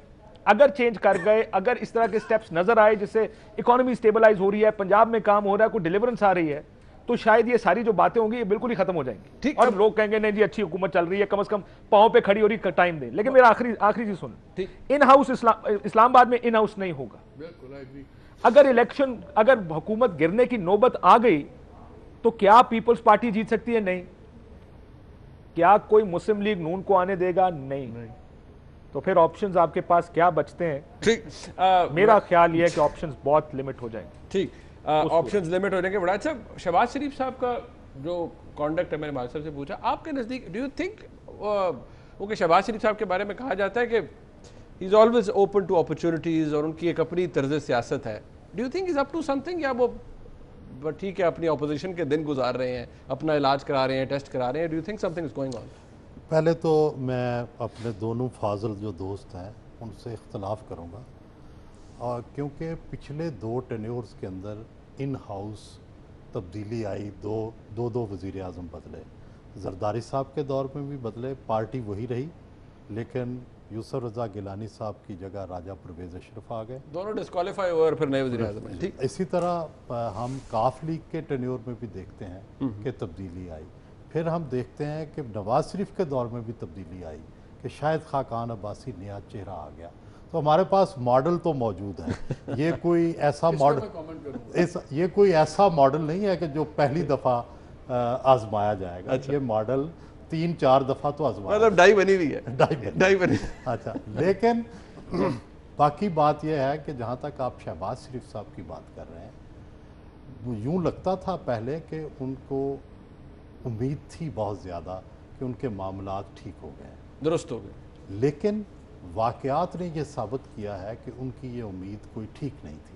[SPEAKER 4] अगर इस तरह के स्टेप्स नजर आए जिससे इकोनॉमी स्टेबलाइज हो रही है, पंजाब में काम हो रहा है, कोई डिलीवरेंस आ रही है, तो शायद ये सारी जो बातें होंगी ये बिल्कुल ही खत्म हो जाएंगी। ठीक, और लोग कहेंगे नहीं जी अच्छी हुकूमत चल रही है, कम से कम पांव पे खड़ी हो रही, टाइम दे। लेकिन मेरा आखिरी चीज सुन, इन हाउस इस्लामाबाद में इन हाउस नहीं होगा। अगर हुकूमत गिरने की नौबत आ गई तो क्या पीपल्स पार्टी जीत सकती है? नहीं। क्या कोई मुस्लिम लीग नून को आने देगा? नहीं। तो फिर ऑप्शंस आपके पास क्या बचते हैं? ठीक, मेरा ख्याल यह है कि ऑप्शंस बहुत लिमिट हो जाएंगे।
[SPEAKER 1] ठीक, ऑप्शंस लिमिट हो जाएंगे। बड़ा अच्छा, शहबाज शरीफ साहब का जो कॉन्डक्ट है, मैंने मालिक साहब से पूछा, आपके नज़दीक do you think, okay Shahbaz Sharif साहब के बारे में कहा जाता है कि he is always open to opportunities और उनकी एक अपनी तर्ज सियासत है। Do you think is up to something, या वो ठीक है अपनी अपोजिशन के दिन गुजार रहे हैं, अपना इलाज करा रहे हैं, टेस्ट करा रहे हैं? Do you think something is going on?
[SPEAKER 2] पहले तो मैं अपने दोनों फाजल जो दोस्त हैं उनसे इख्तलाफ करूँगा, और क्योंकि पिछले 2 टेन्योर्स के अंदर इन हाउस तब्दीली आई, दो वज़ीर आज़म बदले, जरदारी साहब के दौर में भी बदले, पार्टी वही रही, लेकिन यूसुफ रज़ा गिलानी साहब की जगह राजा परवेज़ अशरफ आ गए,
[SPEAKER 1] दोनों डिस्क्वालीफाई हुए और फिर नए वज़ीर आज़म आए। ठीक,
[SPEAKER 2] इसी तरह हम काफ लीग के टेन्योर में भी देखते हैं कि तब्दीली आई। फिर हम देखते हैं कि नवाज शरीफ के दौर में भी तब्दीली आई कि शायद खाकान अब्बासी नया चेहरा आ गया। तो हमारे पास मॉडल तो मौजूद है। ये कोई ऐसा मॉडल नहीं है कि जो पहली दफ़ा आजमाया जाएगा। अच्छा। ये मॉडल 3-4 दफ़ा तो आजमाया,
[SPEAKER 1] मतलब डाई बनी हुई है। डाई बनी।
[SPEAKER 2] अच्छा, लेकिन बाकी बात यह है कि जहाँ तक आप शहबाज शरीफ साहब की बात कर रहे हैं, यूँ लगता था पहले कि उनको उम्मीद थी बहुत ज़्यादा कि उनके मामलात ठीक हो गए,
[SPEAKER 1] दुरुस्त हो गए,
[SPEAKER 2] लेकिन वाक़यात ने यह साबित किया है कि उनकी ये उम्मीद कोई ठीक नहीं थी।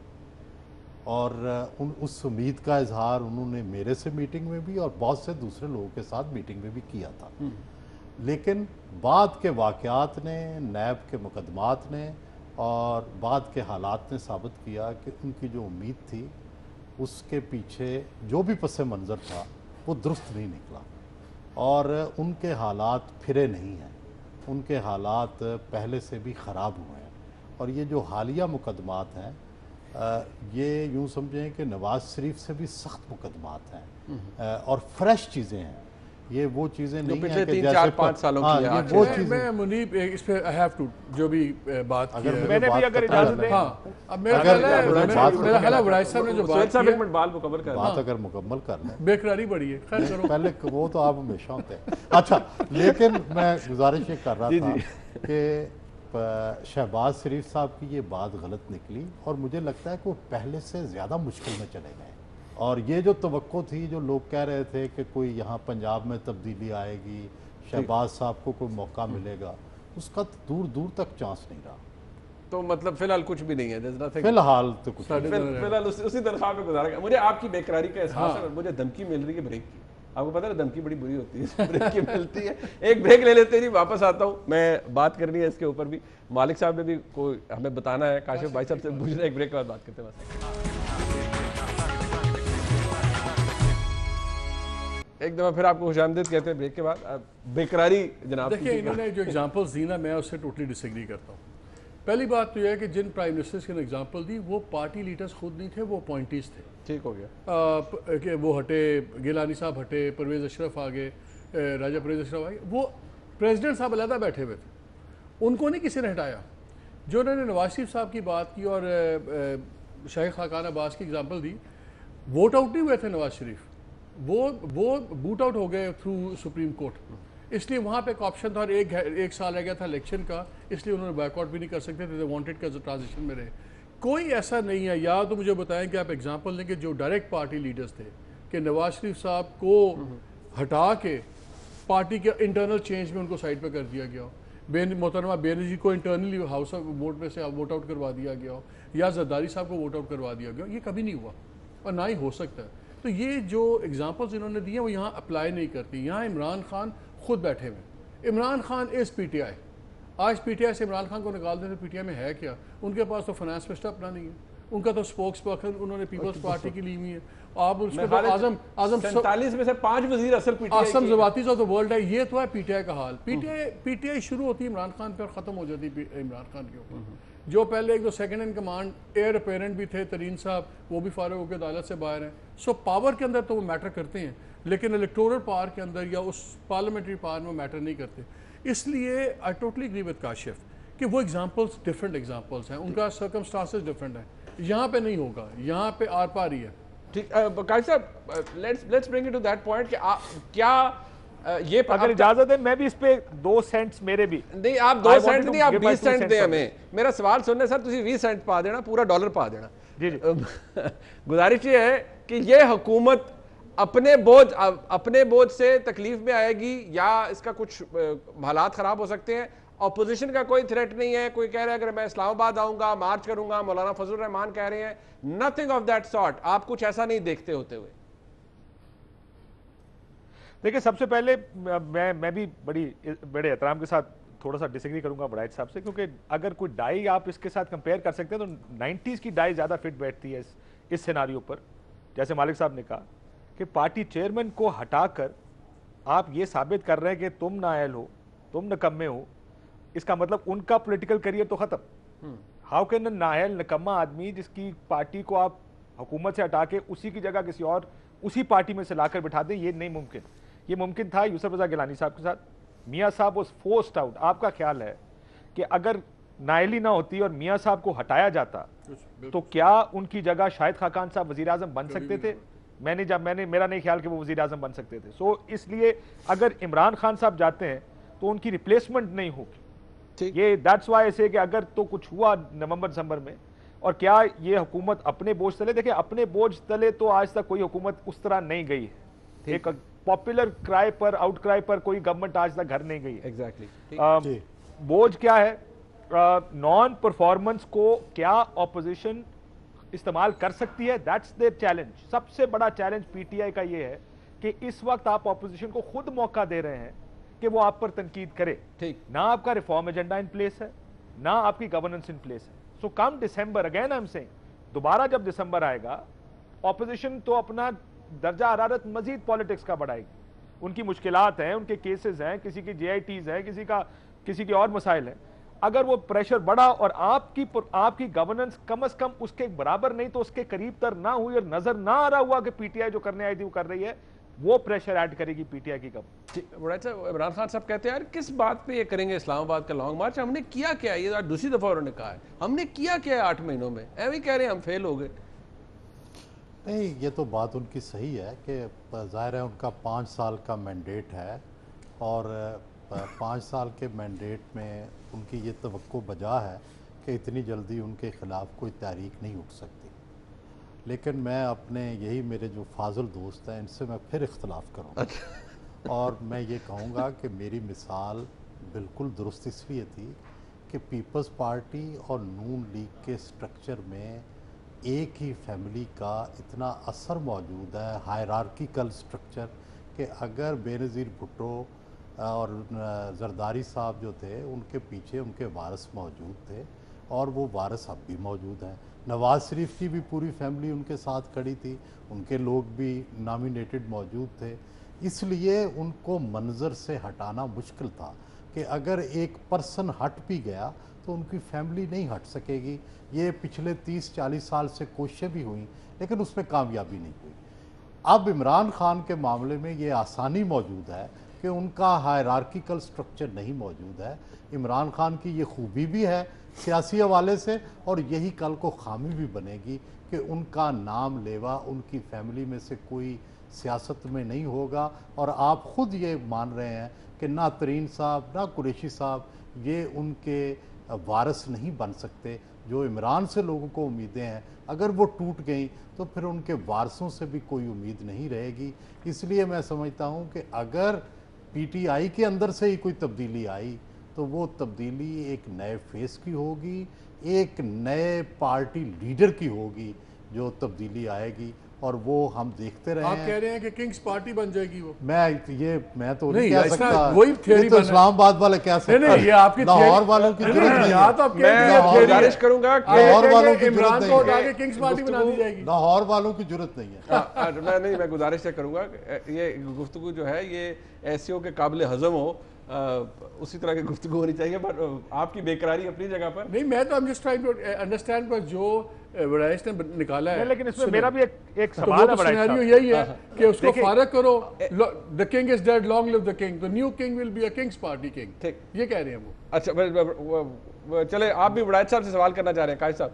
[SPEAKER 2] और उस उम्मीद का इजहार उन्होंने मेरे से मीटिंग में भी और बहुत से दूसरे लोगों के साथ मीटिंग में भी किया था। लेकिन बाद के वाक़यात ने, नैब के मुकदमात ने और बाद के हालात ने साबित किया कि उनकी जो उम्मीद थी उसके पीछे जो भी पस मंज़र था वो दुरुस्त नहीं निकला और उनके हालात फिरे नहीं हैं, उनके हालात पहले से भी ख़राब हुए हैं। और ये जो हालिया मुकदमात हैं ये यूँ समझें कि नवाज़ शरीफ से भी सख्त मुकदमात हैं और फ्रेश चीज़ें हैं। ये वो चीज़ें नहीं
[SPEAKER 1] पिछले
[SPEAKER 2] हैं कि
[SPEAKER 1] 3-4-5 सालों की
[SPEAKER 2] ये वो चीज़ें।
[SPEAKER 3] मैं मुनीब इस पे आई हैव टू जो भी बात की है,
[SPEAKER 4] मैंने भी अगर इजाजत दें,
[SPEAKER 3] हाँ अब मेरा
[SPEAKER 2] अगर-
[SPEAKER 3] ख्याल है
[SPEAKER 2] अगर
[SPEAKER 3] मेरा
[SPEAKER 2] बात-
[SPEAKER 3] मेरा ख्याल है वराइज साहब ने जो
[SPEAKER 1] सुहेल
[SPEAKER 3] बात
[SPEAKER 1] साहब
[SPEAKER 3] की
[SPEAKER 1] एक मिनट बाल मुकम्मल कर
[SPEAKER 2] बात अगर मुकम्मल कर लें,
[SPEAKER 3] बेकरारी बड़ी है, खैर करो।
[SPEAKER 2] पहले वो तो आप हमेशा होते हैं। अच्छा, लेकिन मैं गुजारिश ये कर रहा था कि शहबाज शरीफ साहब की ये बात गलत निकली और मुझे लगता है कि वो पहले से ज़्यादा मुश्किल में चले गए। और ये जो तवक्को थी, जो लोग कह रहे थे कि कोई यहाँ पंजाब में तब्दीली आएगी, शहबाज साहब को कोई मौका मिलेगा, उसका तो दूर दूर तक चांस नहीं रहा।
[SPEAKER 1] तो मतलब फिलहाल कुछ भी नहीं है, there's nothing।
[SPEAKER 2] फिलहाल तो कुछ नहीं।
[SPEAKER 1] फिलहाल उसी तनख्वाह पे गुजारा गया। मुझे आपकी बेकरारी का एहसास है और मुझे धमकी मिल रही है ब्रेक की। आपको पता है धमकी बड़ी बुरी होती है, ब्रेक की मिलती है। एक ब्रेक ले लेते हैं जी, वापस आता हूँ, मैं बात करनी है इसके ऊपर भी। मालिक साहब ने भी कोई हमें बताना है, काशिफ भाई साहब से पूछ रहे, एक ब्रेक के बाद बात करते हैं। एक दफा फिर आपको खुशामदीद कहते हैं ब्रेक के बाद। बेकरारी जनाब
[SPEAKER 3] देखिए, इन्होंने जो एग्जांपल्स दी ना, मैं उससे टोटली डिसएग्री करता हूँ। पहली बात तो यह है कि जिन प्राइम मिनिस्टर्स की एग्जांपल दी वो पार्टी लीडर्स खुद नहीं थे, वो अपॉइंटीज थे।
[SPEAKER 1] ठीक हो गया
[SPEAKER 3] कि वो हटे, गिलानी साहब हटे, परवेज़ अशरफ आ गए, राजा परवेज़ अशरफ आ गए, वो प्रेसिडेंट साहब अलहदा बैठे हुए थे, उनको नहीं किसी ने हटाया। जो उन्होंने नवाज शरीफ साहब की बात की और शाहिद खाकान अब्बास की एग्जांपल दी, वोट आउट नहीं हुए थे नवाज शरीफ, वो बूट आउट हो गए थ्रू सुप्रीम कोर्ट, इसलिए वहाँ पे एक ऑप्शन था और एक साल रह गया था इलेक्शन का, इसलिए उन्होंने बैकआउट भी नहीं कर सकते थे, वांटेड का ट्रांजिशन में रहे। कोई ऐसा नहीं है, या तो मुझे बताएं कि आप एग्जांपल लेंगे जो डायरेक्ट पार्टी लीडर्स थे कि नवाज शरीफ साहब को हटा के पार्टी के इंटरनल चेंज में उनको साइड पे कर दिया गया हो, मोहतरमा बेनजीर को इंटरनली हाउस ऑफ वोट में से वोट आउट करवा दिया गया हो, या जरदारी साहब को वोट आउट करवा दिया गया हो, ये कभी नहीं हुआ और ना ही हो सकता है। तो ये जो एग्जांपल्स इन्होंने दिए वो यहाँ अप्लाई नहीं करती। यहाँ इमरान खान खुद बैठे हुए, इमरान खान इज पीटीआई, आज पीटीआई से इमरान खान को निकाल देते, पीटीआई में है क्या? उनके पास तो फाइनेंस मिनिस्टर अपना नहीं है, उनका तो स्पोक्स पर्सन उन्होंने पीपल्स पार्टी की ली हुई है। आप उसको तो आजम
[SPEAKER 1] 47 में से 5 वजीर असल पीटीआई
[SPEAKER 3] आसम जवातीज ऑफ द वर्ल्ड है। ये तो है पीटीआई का हाल। पीटीआई शुरू होती है इमरान खान पे और ख़त्म हो जाती है इमरान खान के ऊपर। जो पहले एक दो second in command air apparent भी थे तरीन साहब, वो भी फारूक होकर अदालत से बाहर हैं। सो पावर के अंदर तो वो मैटर करते हैं, लेकिन इलेक्टोरल पावर के अंदर या उस पार्लियामेंट्री पावर में मैटर नहीं करते। इसलिए I totally agree with Kashif कि वो एग्जांपल्स डिफरेंट एग्जांपल्स हैं, उनका सर्कमस्टांसेस डिफरेंट है। यहाँ पे नहीं होगा, यहाँ पे आर पार ही है।
[SPEAKER 1] ठीक, Kashif sahab, let's bring it to that point कि क्या ये
[SPEAKER 4] अगर इजाजत है मैं भी इस पे 2 सेंट्स मेरे भी
[SPEAKER 1] नहीं, आप 2 सेंट नहीं, आप 20 सेंट दें हमें। मेरा सवाल सुनने सर, तुम 20 सेंट पा देना, पूरा डॉलर पा देना।
[SPEAKER 4] जी जी
[SPEAKER 1] गुजारिश ये है कि ये हुकूमत अपने बोझ से तकलीफ में आएगी या इसका कुछ हालात खराब हो सकते हैं। ऑपोजिशन का कोई थ्रेट नहीं है, कोई कह रहा है अगर मैं इस्लामाबाद आऊंगा मार्च करूंगा, मौलाना फजल रहमान कह रहे हैं, नथिंग ऑफ दैट सॉर्ट। आप कुछ ऐसा नहीं देखते होते हुए?
[SPEAKER 4] देखिए, सबसे पहले मैं भी बड़े एहतराम के साथ थोड़ा सा डिसएग्री करूंगा वराइज साहब से, क्योंकि अगर कोई डाई आप इसके साथ कंपेयर कर सकते हैं तो 90s की डाई ज़्यादा फिट बैठती है इस सिनारियो पर। जैसे मालिक साहब ने कहा कि पार्टी चेयरमैन को हटाकर आप ये साबित कर रहे हैं कि तुम नाअहल हो, तुम निकम्मे हो, इसका मतलब उनका पॉलिटिकल करियर तो ख़त्म। हाउ कैन नाअहल निकम्मा आदमी जिसकी पार्टी को आप हुकूमत से हटा के उसी की जगह किसी और उसी पार्टी में से लाकर बिठा दें? ये नहीं मुमकिन। ये मुमकिन था यूसुफ रज़ा गिलानी साहब के साथ, मियाँ साहब वाज फोर्स्ड आउट। आपका ख्याल है कि अगर नाअहली ना होती और मियाँ साहब को हटाया जाता तो क्या उनकी जगह शाहिद खाकान साहब वज़ीर आज़म बन सकते थे? मेरा नहीं ख्याल कि वो वज़ीर आज़म बन सकते थे। सो इसलिए अगर इमरान खान साहब जाते हैं तो उनकी रिप्लेसमेंट नहीं होगी। ये दैट्स वाई से कि अगर तो कुछ हुआ नवंबर दिसंबर में, और क्या ये हुकूमत अपने बोझ तले, देखिए अपने बोझ तले तो आज तक कोई हुकूमत उस तरह नहीं गई है। एक पॉपुलर क्राई पर, आउट क्राई पर कोई गवर्नमेंट आज तक घर नहीं गई है।
[SPEAKER 1] एग्जैक्टली।
[SPEAKER 4] बोझ क्या है? नॉन परफॉर्मेंस को क्या ऑपोजिशन इस्तेमाल कर सकती है? That's the challenge. सबसे बड़ा चैलेंज पीटीआई का ये है कि इस वक्त आप ऑपोजिशन को खुद मौका दे रहे हैं कि वो आप पर तनकीद करे।
[SPEAKER 1] ठीक,
[SPEAKER 4] ना आपका रिफॉर्म एजेंडा इन प्लेस है, ना आपकी गवर्नेंस इन प्लेस है। सो कम दिसंबर, अगेन आई एम सेइंग, दोबारा जब दिसंबर आएगा ऑपोजिशन तो अपना दर्जा हरारत मजीद पॉलिटिक्स का बढ़ाएगी। उनकी मुश्किलात हैं, उनके केसेस हैं, किसी की JITs हैं, किसी की और मसाइल हैं। अगर वो प्रेशर बढ़ा और आपकी गवर्नेंस कम से कम उसके बराबर नहीं तो उसके करीब तर ना हुई और नजर ना आ रहा हुआ कि PTI जो करने आई थी वो कर रही है, वो प्रेशर ऐड करेगी PTI की गवर्नमेंट।
[SPEAKER 1] बड़ा अच्छा। इमरान खान साहब कहते हैं यार किस बात पे ये करेंगे इस्लामाबाद का लॉन्ग मार्च, हमने किया क्या? ये दूसरी दफा उन्होंने कहा है हमने किया क्या है 8 महीनों में, ऐसे कह रहे हैं हम फेल हो गए।
[SPEAKER 2] नहीं, ये तो बात उनकी सही है कि ज़ाहिर है उनका 5 साल का मैंडेट है और 5 साल के मैंडेट में उनकी ये तवक्को बजा है कि इतनी जल्दी उनके ख़िलाफ़ कोई तहरीक नहीं उठ सकती। लेकिन मैं अपने यही मेरे जो फाजिल दोस्त हैं इनसे मैं फिर इख्तलाफ करूँगा और मैं ये कहूँगा कि मेरी मिसाल बिल्कुल दुरुस्त इसलिए थी कि पीपल्स पार्टी और नून लीग के स्ट्रक्चर में एक ही फैमिली का इतना असर मौजूद है, हायरार्किकल स्ट्रक्चर, कि अगर बेनज़ीर भुट्टो और जरदारी साहब जो थे उनके पीछे उनके वारिस मौजूद थे और वो वारिस अब भी मौजूद हैं। नवाज़ शरीफ की भी पूरी फैमिली उनके साथ खड़ी थी, उनके लोग भी नॉमिनेटेड मौजूद थे। इसलिए उनको मंजर से हटाना मुश्किल था कि अगर एक पर्सन हट भी गया तो उनकी फैमिली नहीं हट सकेगी। ये पिछले 30-40 साल से कोशिशें भी हुई लेकिन उसमें कामयाबी नहीं हुई। अब इमरान खान के मामले में ये आसानी मौजूद है कि उनका हायरार्किकल स्ट्रक्चर नहीं मौजूद है। इमरान खान की ये खूबी भी है सियासी हवाले से और यही कल को खामी भी बनेगी कि उनका नाम लेवा उनकी फैमिली में से कोई सियासत में नहीं होगा। और आप ख़ुद ये मान रहे हैं कि ना तरीन साहब ना कुरैशी साहब ये उनके वारिस नहीं बन सकते। जो इमरान से लोगों को उम्मीदें हैं अगर वो टूट गई तो फिर उनके वारसों से भी कोई उम्मीद नहीं रहेगी। इसलिए मैं समझता हूँ कि अगर PTI के अंदर से ही कोई तब्दीली आई तो वो तब्दीली एक नए फेस की होगी, एक नए पार्टी लीडर की होगी जो तब्दीली आएगी और वो हम देखते रहे।
[SPEAKER 3] आप कह रहे हैं कि किंग्स पार्टी बन जाएगी वो?
[SPEAKER 2] मैं तो नहीं कह सकता,
[SPEAKER 3] वही थ्योरी
[SPEAKER 2] तो इस्लामाबाद वाले कह सकते हैं।
[SPEAKER 3] नहीं, ये आपकी
[SPEAKER 2] लाहौर वालों की जरूरत नहीं है।
[SPEAKER 3] तो आप
[SPEAKER 1] गुजारिश करूंगा कि
[SPEAKER 2] लाहौर वालों की जरूरत
[SPEAKER 3] इमरान
[SPEAKER 2] नहीं
[SPEAKER 3] को
[SPEAKER 2] है।
[SPEAKER 3] उठा के किंग्स पार्टी बना दी जाएगी।
[SPEAKER 2] लाहौर वालों की जरूरत नहीं है।
[SPEAKER 1] मैं गुजारिश करूंगा ये गुफ्तगू जो है ये ऐसी हो के काबिल हजम हो, उसी तरह की गुफ्तगू होनी चाहिए। पर आपकी बेकरारी अपनी जगह पर
[SPEAKER 3] नहीं, मैं तो जस्ट ट्राइंग टू अंडरस्टैंड पर जो वडाइस ने निकाला है।
[SPEAKER 4] लेकिन इसमें मेरा भी एक
[SPEAKER 3] तो
[SPEAKER 4] सवाल है।
[SPEAKER 3] सिनेरियो यही है कि उसको फारग करो, the king is dead, long live the king, the new king will be a Kings party king.
[SPEAKER 1] ठीक,
[SPEAKER 3] ये कह रहे हैं वो।
[SPEAKER 1] अच्छा, चले आप भी वडाइस साहब से सवाल करना चाह रहे हैं। कायद साहब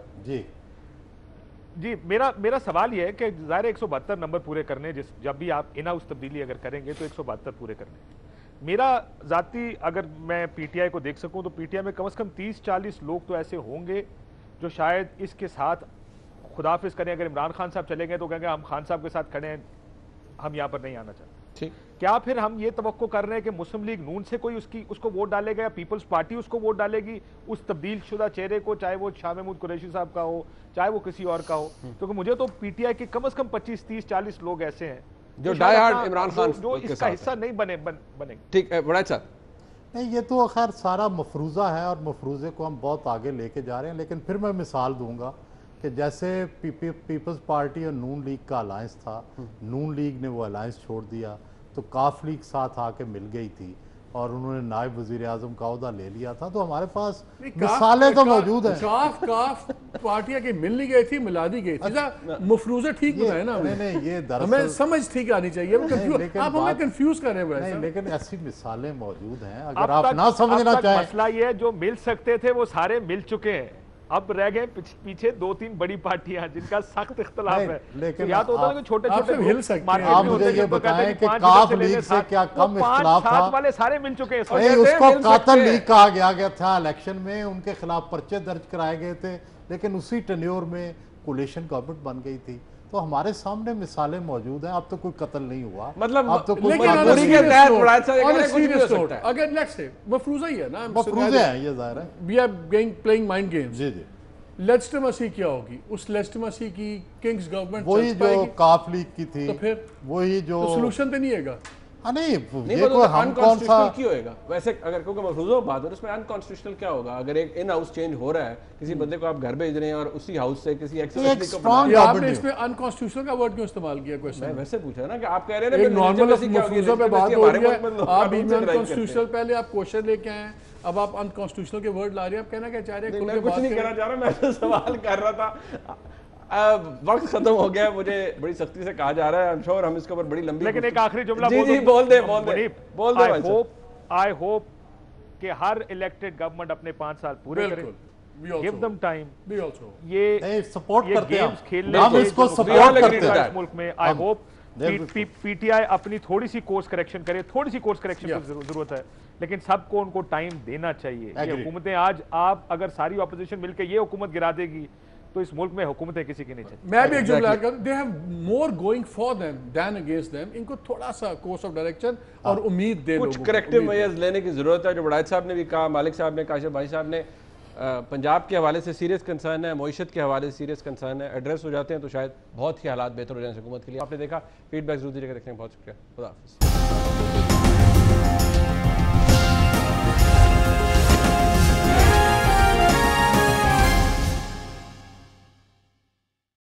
[SPEAKER 4] जी, मेरा सवाल ये है कि ज़ाहिर 172 नंबर पूरे करने, जब भी आप इन हाउस तब्दीली अगर करेंगे तो 172 पूरे करने। मेरा जाती अगर मैं PTI को देख सकूं तो PTI में कम से कम 30-40 लोग तो ऐसे होंगे जो शायद इसके साथ खुदाफिज करें। अगर इमरान खान साहब चले गए तो कहेंगे हम खान साहब के साथ खड़े हैं, हम यहाँ पर नहीं आना चाहते।
[SPEAKER 1] ठीक,
[SPEAKER 4] क्या फिर हम ये तवक्को कर रहे हैं कि मुस्लिम लीग नून से कोई उसको वोट डालेगा या पीपल्स पार्टी उसको वोट डालेगी उस तब्दील शुदा चेहरे को, चाहे वो शाह महमूद कुरैशी साहब का हो चाहे वो किसी और का हो? क्योंकि मुझे तो PTI के कम से कम 25-30-40 लोग ऐसे हैं
[SPEAKER 1] जो डाई हार्ड इमरान खान
[SPEAKER 4] जो इसका हिस्सा नहीं बनेंगे।
[SPEAKER 1] ठीक है वडाइस साहब।
[SPEAKER 2] नहीं, ये तो खैर सारा मफरूज़ा है और मफरूज़े को हम बहुत आगे लेके जा रहे हैं। लेकिन फिर मैं मिसाल दूंगा कि जैसे पीपल्स पार्टी और नून लीग का अलायंस था, नून लीग ने वो अलायंस छोड़ दिया तो काफ लीग साथ आके मिल गई थी और उन्होंने नायब वज़ीर आज़म का ओहदा ले लिया था। तो हमारे पास मिसालें तो मौजूद हैं।
[SPEAKER 3] काफ पार्टियां की मिल नहीं गई थी, मिला दी गई थी। मफरूज़ा ठीक बताए ना
[SPEAKER 2] नहीं, ये
[SPEAKER 3] हमें समझ ठीक आनी चाहिए। आप हमें कंफ्यूज कर रहे हैं
[SPEAKER 2] नहीं, लेकिन ऐसी मिसालें मौजूद हैं।
[SPEAKER 4] अब
[SPEAKER 2] अगर आप ना समझना चाहें,
[SPEAKER 4] मसला ये है जो मिल सकते थे वो सारे मिल चुके हैं, अब रह गए पीछे 2-3 बड़ी पार्टियां जिनका सख्त इख्तलाफ है।
[SPEAKER 2] लेकिन
[SPEAKER 4] तो या तो होता है कि छोटे-छोटे
[SPEAKER 3] हिल सकते हैं।
[SPEAKER 2] आप मुझे ये बताएं कि काफ लीग से क्या कम इख्तलाफ था?
[SPEAKER 4] वाले सारे मिल चुके हैं।
[SPEAKER 2] नहीं, उसको कातल लीग कहा गया था। इलेक्शन में उनके खिलाफ पर्चे दर्ज कराए गए थे लेकिन उसी टेन्योर में कोलिशन गवर्नमेंट बन गई थी। तो हमारे सामने मिसालें मौजूद हैं। अब तो कोई कत्ल नहीं हुआ,
[SPEAKER 1] मतलब
[SPEAKER 2] अब तो कोई
[SPEAKER 3] अगर लेट्स से मफरूज़ा ही है ना,
[SPEAKER 2] मफरूज़े हैं, ये जाहिर है।
[SPEAKER 3] We are playing mind games.
[SPEAKER 2] जी जी,
[SPEAKER 3] लेजिटिमेसी क्या होगी? उस लेजिटिमेसी की किंग्स गवर्नमेंट
[SPEAKER 2] वही जो काफ लीग की थी,
[SPEAKER 3] तो फिर
[SPEAKER 2] वही जो
[SPEAKER 3] सोल्यूशन तो नहीं हैगा।
[SPEAKER 2] नहीं
[SPEAKER 1] नहीं
[SPEAKER 2] ये कोई हम कौन सा
[SPEAKER 1] क्यों होगा वैसे, अगर क्योंकि मफरूजों बात हो उसमें अनकॉन्स्टिट्यूशनल क्या होगा? अगर एक इन हाउस चेंज हो रहा है, किसी बंदे को आप घर भेज रहे हैं और उसी हाउस से किसी
[SPEAKER 3] ये आपने इसमें अनकॉन्स्टिट्यूशनल का वर्ड क्यों इस्तेमाल किया क्वेश्चन?
[SPEAKER 1] मैं वैसे पूछा ना कि आप कह रहे हैं
[SPEAKER 3] एक नॉर्मल मफरूजों पे बात हो रही है, आप
[SPEAKER 1] अनकॉन्स्टिट्यूशनल,
[SPEAKER 3] पहले आप क्वेश्चन लेके आए, अब आप अनकॉन्स्टिट्यूशनल के वर्ड ला रहे हैं, आप कहना क्या चाह रहे हैं?
[SPEAKER 1] मैं कुछ नहीं कहना चाह रहा, मैं तो सवाल कर रहा था। वक्त खत्म हो गया, मुझे बड़ी सख्ती से कहा जा रहा है, आई एम श्योर हम इसके ऊपर बड़ी लंबी,
[SPEAKER 4] लेकिन एक आखिरी जुमला
[SPEAKER 1] बोल दे।
[SPEAKER 4] आई होप कि हर इलेक्टेड गवर्नमेंट अपने 5 साल पूरे करे, गिव देम टाइम। ये
[SPEAKER 2] सपोर्ट करते हैं,
[SPEAKER 4] गेम्स खेलने
[SPEAKER 2] हम इसको सपोर्ट करते हैं
[SPEAKER 4] मुल्क में। आई होप पीटीआई अपनी थोड़ी सी कोर्स करेक्शन करे, थोड़ी सी कोर्स करेक्शन की जरूरत है, लेकिन सबको उनको टाइम देना चाहिए। ये हुकूमतें आज आप अगर सारी ऑपोजिशन मिलकर ये हुकूमत गिरा देगी तो इस मुल्क में हुकूमतें किसी की नहीं चलती।
[SPEAKER 3] मैं भी एक जुमला कर, they have more going for them than against them. इनको थोड़ा सा कोर्स ऑफ डायरेक्शन और उम्मीद दे,
[SPEAKER 1] कुछ करेक्टिव मेजर्स लेने की जरूरत है। जो बड़ाइत साहब ने भी कहा, मालिक साहब ने, काशिफ भाई साहब ने, पंजाब के हवाले से सीरियस कंसर्न है, मईशत के हवाले से सीरियस कंसर्न है, एड्रेस हो जाते हैं तो शायद बहुत ही हालात बेहतर हो जाए हुकूमत के लिए। आपने देखा, फीडबैक जरूर दीजिएगा। देखने में बहुत शुक्रिया। खुदा हाफिज़।